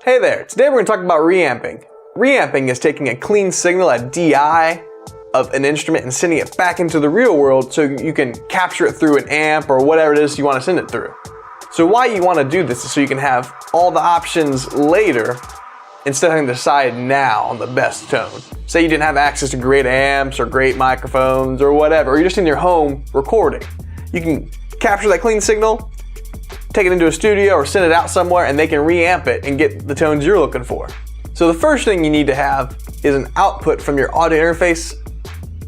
Hey there, today we're going to talk about reamping. Reamping is taking a clean signal, a DI, of an instrument and sending it back into the real world so you can capture it through an amp or whatever it is you want to send it through. So why you want to do this is so you can have all the options later instead of having to decide now on the best tone. Say you didn't have access to great amps or great microphones or whatever, or you're just in your home recording. You can capture that clean signal, take it into a studio or send it out somewhere, and they can reamp it and get the tones you're looking for. So the first thing you need to have is an output from your audio interface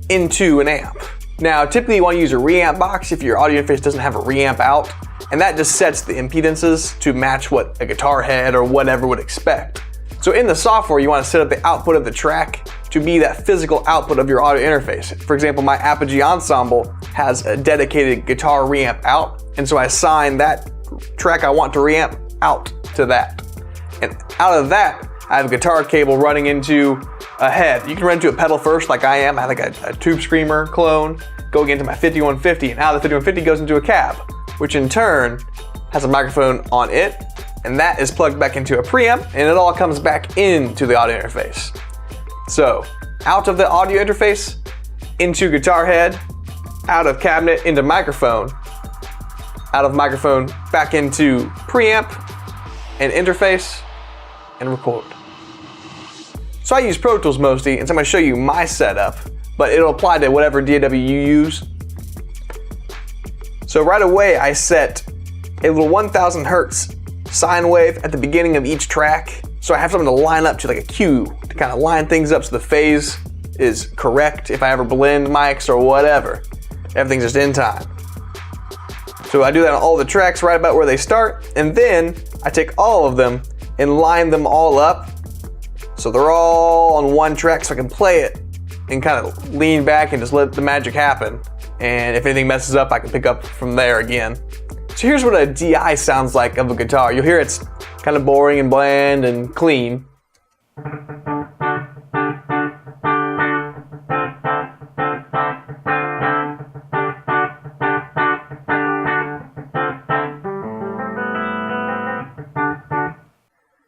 into an amp. Now, typically you want to use a reamp box if your audio interface doesn't have a reamp out, and that just sets the impedances to match what a guitar head or whatever would expect. So in the software, you want to set up the output of the track to be that physical output of your audio interface. For example, my Apogee Ensemble has a dedicated guitar reamp out, and so I assign that track I want to reamp out to that. And out of that, I have a guitar cable running into a head. You can run into a pedal first like I am. I have like a Tube Screamer clone going into my 5150, and out of the 5150 goes into a cab, which in turn has a microphone on it, and that is plugged back into a preamp, and it all comes back into the audio interface. So out of the audio interface into guitar head, out of cabinet into microphone, out of microphone back into preamp and interface and record. So I use Pro Tools mostly, and so I'm going to show you my setup, but it'll apply to whatever DAW you use. So right away I set a little 1000 hertz sine wave at the beginning of each track, so I have something to line up to, like a cue, to kind of line things up so the phase is correct if I ever blend mics or whatever. Everything's just in time. So I do that on all the tracks right about where they start, and then I take all of them and line them all up so they're all on one track so I can play it and kind of lean back and just let the magic happen. And if anything messes up, I can pick up from there again. So here's what a DI sounds like of a guitar. You'll hear it's kind of boring and bland and clean.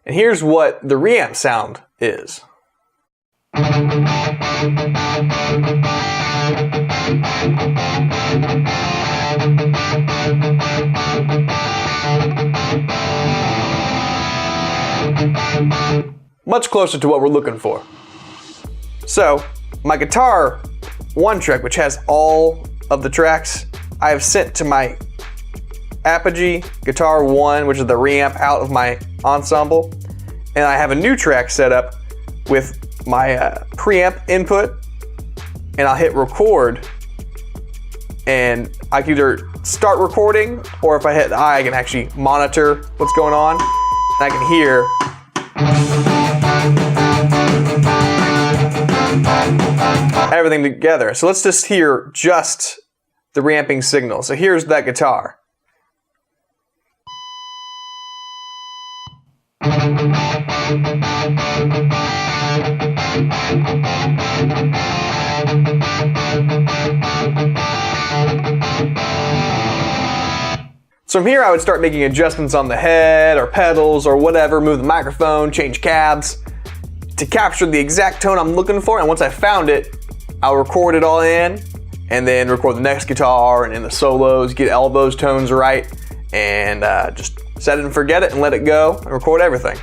And here's what the reamp sound is. Much closer to what we're looking for. So my guitar one track, which has all of the tracks, I have sent to my Apogee Guitar 1, which is the reamp out of my ensemble, and I have a new track set up with my preamp input, and I'll hit record, and I can either start recording, or if I hit I can actually monitor what's going on, and I can hear everything together. So let's just hear just the reamping signal. So here's that guitar. So from here I would start making adjustments on the head or pedals or whatever, move the microphone, change cabs to capture the exact tone I'm looking for, and once I found it, I'll record it all in and then record the next guitar and in the solos, get all those tones right, and just set it and forget it and let it go and record everything.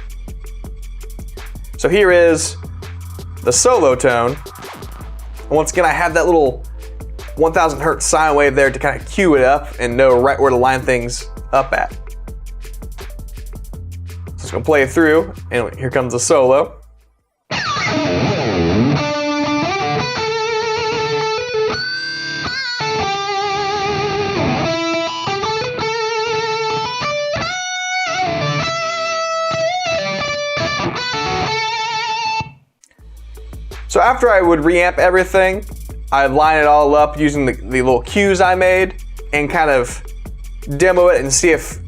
So here is the solo tone. And once again, I have that little 1000 hertz sine wave there to kind of cue it up and know right where to line things up at. So it's gonna play it through, and here comes the solo. So after I would reamp everything, I'd line it all up using the little cues I made and kind of demo it and see if,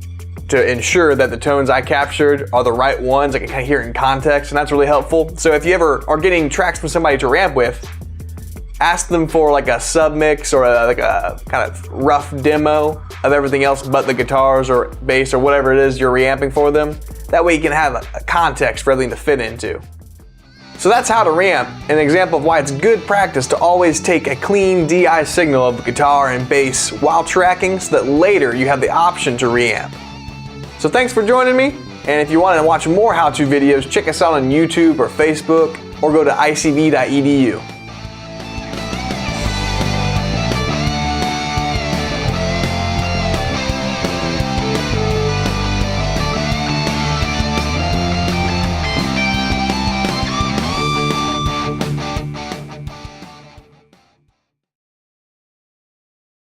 to ensure that the tones I captured are the right ones. I can kind of hear it in context, and that's really helpful. So if you ever are getting tracks from somebody to ramp with, ask them for like a submix or like a kind of rough demo of everything else but the guitars or bass or whatever it is you're reamping for them. That way you can have a context for everything to fit into. So that's how to reamp, an example of why it's good practice to always take a clean DI signal of the guitar and bass while tracking so that later you have the option to reamp. So thanks for joining me, and if you want to watch more how-to videos, check us out on YouTube or Facebook, or go to icb.edu.